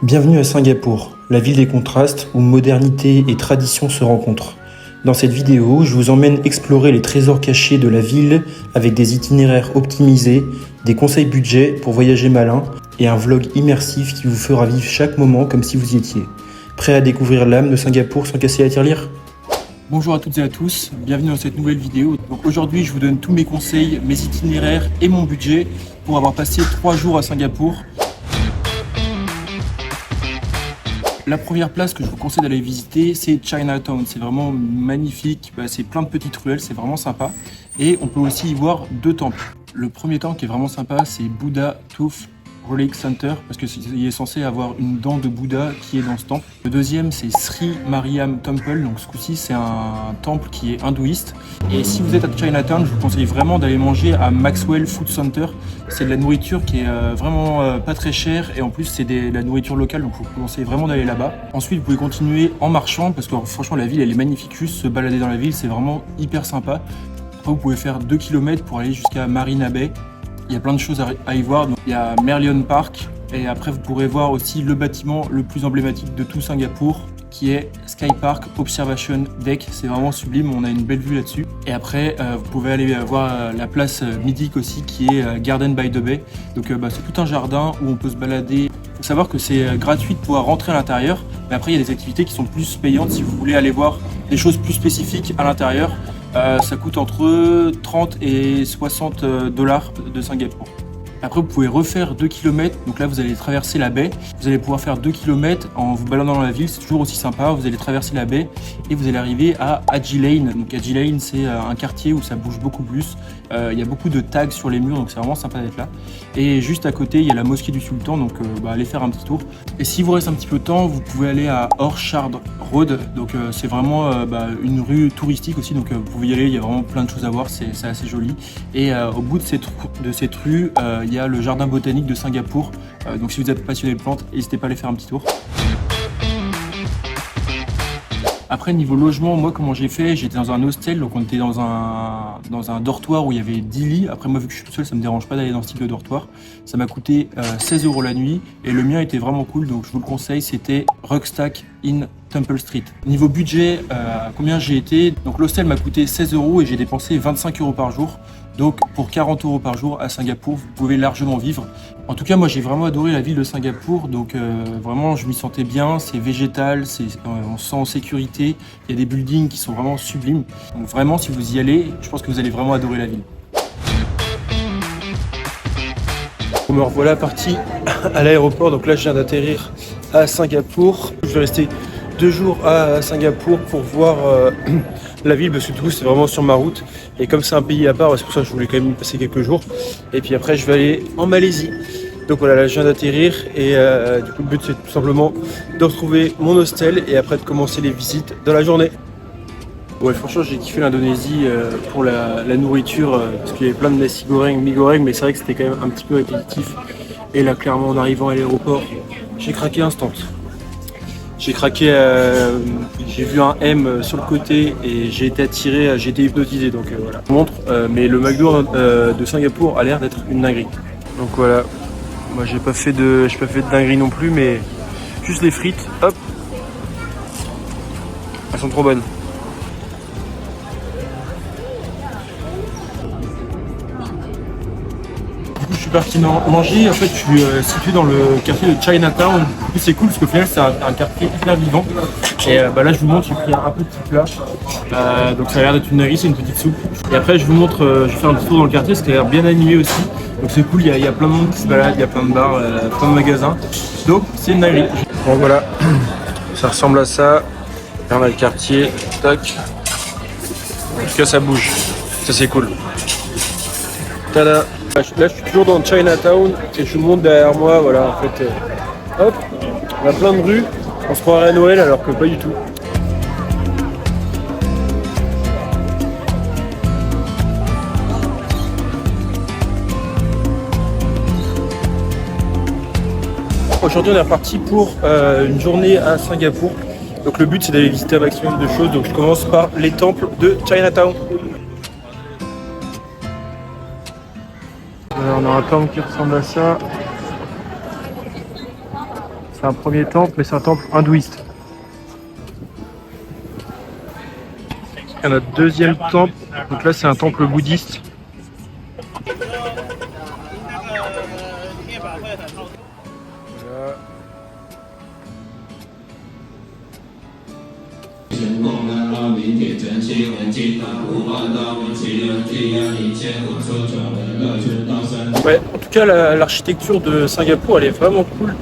Bienvenue à Singapour, la ville des contrastes où modernité et tradition se rencontrent. Dans cette vidéo, je vous emmène explorer les trésors cachés de la ville avec des itinéraires optimisés, des conseils budget pour voyager malin et un vlog immersif qui vous fera vivre chaque moment comme si vous y étiez. Prêt à découvrir l'âme de Singapour sans casser la tirelire ? Bonjour à toutes et à tous, bienvenue dans cette nouvelle vidéo. Donc aujourd'hui, je vous donne tous mes conseils, mes itinéraires et mon budget pour avoir passé 3 jours à Singapour. La première place que je vous conseille d'aller visiter, c'est Chinatown. C'est vraiment magnifique, c'est plein de petites ruelles, c'est vraiment sympa. Et on peut aussi y voir 2 temples. Le premier temple qui est vraiment sympa, c'est Buddha Tooth Relic Center, parce qu'il est censé avoir une dent de Bouddha qui est dans ce temple. Le deuxième, c'est Sri Mariam Temple, donc ce coup-ci, c'est un temple qui est hindouiste. Et si vous êtes à Chinatown, je vous conseille vraiment d'aller manger à Maxwell Food Center. C'est de la nourriture qui est vraiment pas très chère, et en plus, c'est de la nourriture locale, donc je vous conseille vraiment d'aller là-bas. Ensuite, vous pouvez continuer en marchant, parce que franchement, la ville, elle est magnifique. Juste se balader dans la ville, c'est vraiment hyper sympa. Après, vous pouvez faire 2 km pour aller jusqu'à Marina Bay. Il y a plein de choses à y voir. Donc, il y a Merlion Park et après vous pourrez voir aussi le bâtiment le plus emblématique de tout Singapour qui est Sky Park Observation Deck. C'est vraiment sublime, on a une belle vue là-dessus. Et après vous pouvez aller voir la place mythique aussi qui est Garden by the Bay. Donc c'est tout un jardin où on peut se balader. Il faut savoir que c'est gratuit de pouvoir rentrer à l'intérieur, mais après il y a des activités qui sont plus payantes si vous voulez aller voir des choses plus spécifiques à l'intérieur. Ça coûte entre 30 et 60 dollars de Singapour. Après, vous pouvez refaire 2 km. Donc là, vous allez traverser la baie. Vous allez pouvoir faire 2 km en vous baladant dans la ville. C'est toujours aussi sympa. Vous allez traverser la baie et vous allez arriver à Haji Lane. Donc Haji Lane, c'est un quartier où ça bouge beaucoup plus. Il y a beaucoup de tags sur les murs, donc c'est vraiment sympa d'être là. Et juste à côté, il y a la mosquée du Sultan. Donc allez faire un petit tour. Et si vous reste un petit peu de temps, vous pouvez aller à Orchard Road. Donc c'est vraiment une rue touristique aussi. Donc vous pouvez y aller. Il y a vraiment plein de choses à voir. C'est assez joli. Et au bout de cette rue, il y a le jardin botanique de Singapour. Donc si vous êtes passionné de plantes, n'hésitez pas à aller faire un petit tour. Après, niveau logement, moi, comment j'ai fait? J'étais dans un hostel, donc on était dans un dortoir où il y avait 10 lits. Après, moi, vu que je suis tout seul, ça me dérange pas d'aller dans ce type de dortoir. Ça m'a coûté 16 € la nuit et le mien était vraiment cool, donc je vous le conseille. C'était Ruckstack in Temple Street. Niveau budget, combien j'ai été? Donc l'hostel m'a coûté 16 € et j'ai dépensé 25 € par jour. Donc pour 40 € par jour à Singapour, vous pouvez largement vivre. En tout cas, moi j'ai vraiment adoré la ville de Singapour. Donc vraiment, je m'y sentais bien. C'est végétal, on se sent en sécurité. Il y a des buildings qui sont vraiment sublimes. Donc vraiment, si vous y allez, je pense que vous allez vraiment adorer la ville. Me revoilà parti à l'aéroport. Donc là, je viens d'atterrir à Singapour. Je vais rester 2 jours à Singapour pour voir la ville, parce que tout c'est vraiment sur ma route. Et comme c'est un pays à part, c'est pour ça que je voulais quand même y passer quelques jours. Et puis après, je vais aller en Malaisie. Donc voilà, là, je viens d'atterrir. Et du coup, le but, c'est tout simplement de retrouver mon hostel et après de commencer les visites dans la journée. Ouais, franchement, j'ai kiffé l'Indonésie pour la nourriture, parce qu'il y avait plein de nasi goreng, mi goreng, mais c'est vrai que c'était quand même un petit peu répétitif. Et là, clairement, en arrivant à l'aéroport, j'ai craqué instant. J'ai craqué, j'ai vu un M sur le côté et j'ai été attiré, j'ai été hypnotisé, donc voilà. Je vous montre, mais le McDo de Singapour a l'air d'être une dinguerie. Donc voilà, moi j'ai pas fait de dinguerie non plus, mais juste les frites, hop, elles sont trop bonnes. Je suis parti manger. En fait, je suis situé dans le quartier de Chinatown. En plus, c'est cool parce qu'au final, c'est un quartier hyper vivant. Et là, je vous montre, j'ai pris un petit plat. Donc, ça a l'air d'être une nari, c'est une petite soupe. Et après, je vous montre, je vais faire un petit tour dans le quartier parce qu'il a l'air bien animé aussi. Donc, c'est cool, il y a plein de monde qui se balade, il y a plein de bars, plein de magasins. Donc, c'est une nari. Bon, voilà, ça ressemble à ça. Là, on a le quartier, tac. En tout cas, ça bouge. Ça, c'est cool. Tada! Là, je suis toujours dans Chinatown et je vous montre derrière moi, voilà, en fait, hop, on a plein de rues, on se croirait à Noël alors que pas du tout. Aujourd'hui, on est reparti pour une journée à Singapour. Donc le but, c'est d'aller visiter un maximum de choses. Donc je commence par les temples de Chinatown. Alors, on a un temple qui ressemble à ça. C'est un premier temple, mais c'est un temple hindouiste. Il y a notre deuxième temple, donc là c'est un temple bouddhiste. Voilà. Ouais, en tout cas l'architecture de Singapour elle est vraiment cool.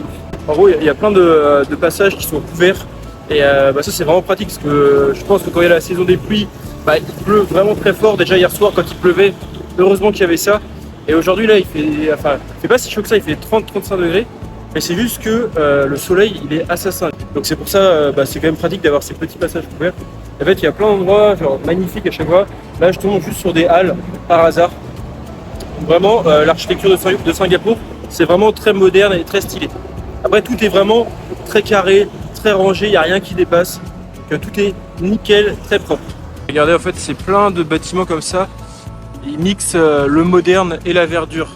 En gros il y a plein de passages qui sont couverts et ça c'est vraiment pratique parce que je pense que quand il y a la saison des pluies, il pleut vraiment très fort. Déjà hier soir quand il pleuvait, heureusement qu'il y avait ça. Et aujourd'hui là il fait pas si chaud que ça, il fait 30-35 degrés. Mais c'est juste que le soleil il est assassin. Donc c'est pour ça c'est quand même pratique d'avoir ces petits passages couverts. En fait il y a plein d'endroits genre magnifiques à chaque fois. Là je tombe juste sur des halles par hasard. Vraiment l'architecture de Singapour c'est vraiment très moderne et très stylé. Après tout est vraiment très carré, très rangé, il n'y a rien qui dépasse. Donc, tout est nickel, très propre. Regardez en fait c'est plein de bâtiments comme ça. Ils mixent le moderne et la verdure.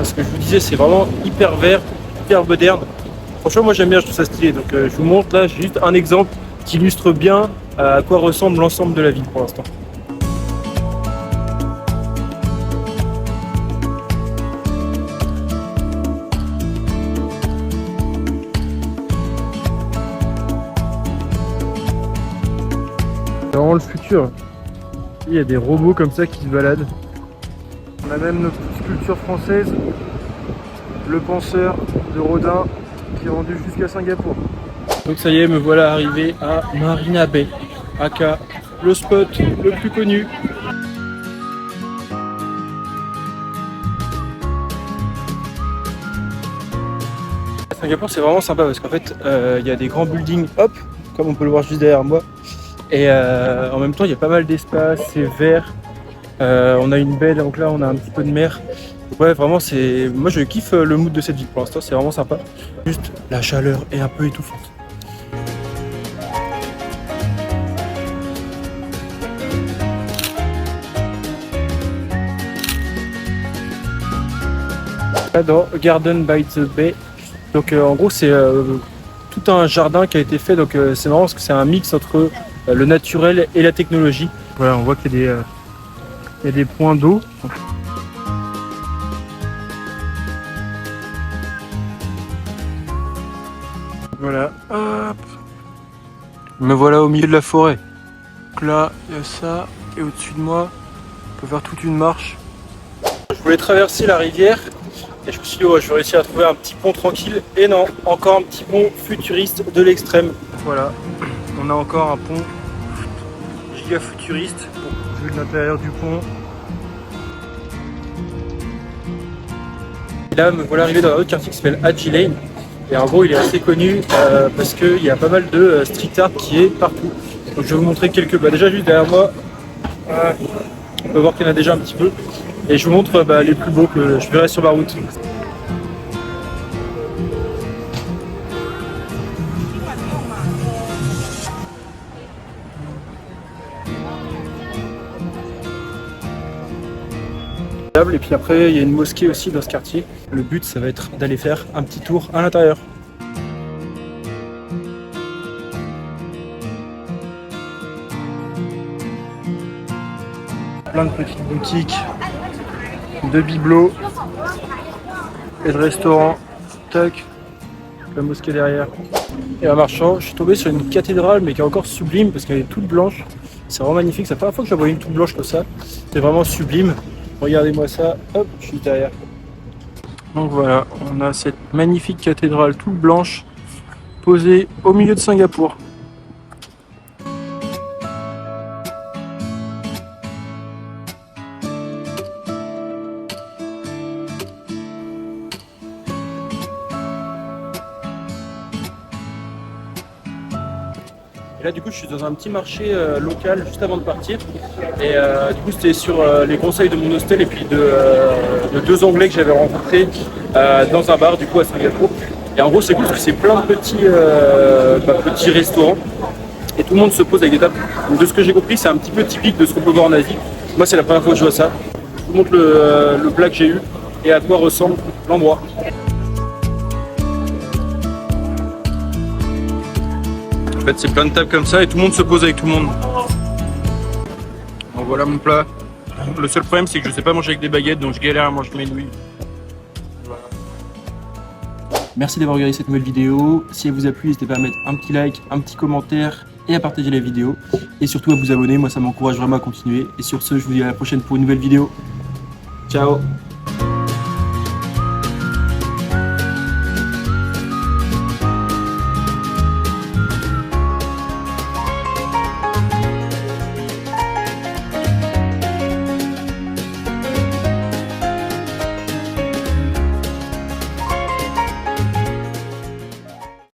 Ce que je vous disais, c'est vraiment hyper vert, hyper moderne. Franchement, moi j'aime bien, je trouve ça stylé. Donc je vous montre là juste un exemple qui illustre bien à quoi ressemble l'ensemble de la ville pour l'instant. C'est vraiment le futur. Il y a des robots comme ça qui se baladent. On a même notre sculpture française, le penseur de Rodin, qui est rendu jusqu'à Singapour. Donc ça y est, me voilà arrivé à Marina Bay, aka le spot le plus connu. Singapour c'est vraiment sympa parce qu'en fait il y a des grands buildings, hop, comme on peut le voir juste derrière moi. Et en même temps il y a pas mal d'espace, c'est vert. On a une baie, donc là on a un petit peu de mer. Ouais, vraiment moi je kiffe le mood de cette ville pour l'instant, c'est vraiment sympa. Juste la chaleur est un peu étouffante. Là dans Garden by the Bay, donc en gros c'est tout un jardin qui a été fait, donc c'est marrant parce que c'est un mix entre le naturel et la technologie. Voilà, on voit qu'il y a des points d'eau. Voilà, hop. Me voilà au milieu de la forêt. Donc là, il y a ça, et au-dessus de moi, on peut faire toute une marche. Je voulais traverser la rivière, et je me suis dit, je vais réussir à trouver un petit pont tranquille. Et non, encore un petit pont futuriste de l'extrême. Voilà, on a encore un pont giga futuriste, vu de l'intérieur du pont. Et là, me voilà arrivé dans un autre quartier qui s'appelle Haji Lane. Et en gros, il est assez connu parce qu'il y a pas mal de street art qui est partout. Donc je vais vous montrer quelques. Déjà, juste derrière moi, on peut voir qu'il y en a déjà un petit peu. Et je vous montre les plus beaux que je verrai sur ma route. Et puis après, il y a une mosquée aussi dans ce quartier. Le but, ça va être d'aller faire un petit tour à l'intérieur. Plein de petites boutiques, de bibelots et de restaurants. Tac, la mosquée derrière. Et en marchant, je suis tombé sur une cathédrale, mais qui est encore sublime parce qu'elle est toute blanche. C'est vraiment magnifique. C'est la première fois que je vois une toute blanche comme ça. C'est vraiment sublime. Regardez-moi ça, hop, je suis derrière. Donc voilà, on a cette magnifique cathédrale toute blanche posée au milieu de Singapour. Et là du coup je suis dans un petit marché local juste avant de partir et du coup c'était sur les conseils de mon hostel et puis de deux Anglais que j'avais rencontrés dans un bar du coup à Singapour. Et en gros c'est cool parce que c'est plein de petits restaurants et tout le monde se pose avec des tables. Donc de ce que j'ai compris c'est un petit peu typique de ce qu'on peut voir en Asie. Moi c'est la première fois que je vois ça. Je vous montre le plat que j'ai eu. et à quoi ressemble l'endroit. En fait, c'est plein de tables comme ça et tout le monde se pose avec tout le monde. Donc voilà mon plat. Le seul problème, c'est que je sais pas manger avec des baguettes, donc je galère à manger mes nouilles. Voilà. Merci d'avoir regardé cette nouvelle vidéo. Si elle vous a plu, n'hésitez pas à mettre un petit like, un petit commentaire et à partager la vidéo. Et surtout à vous abonner, moi ça m'encourage vraiment à continuer. Et sur ce, je vous dis à la prochaine pour une nouvelle vidéo. Ciao!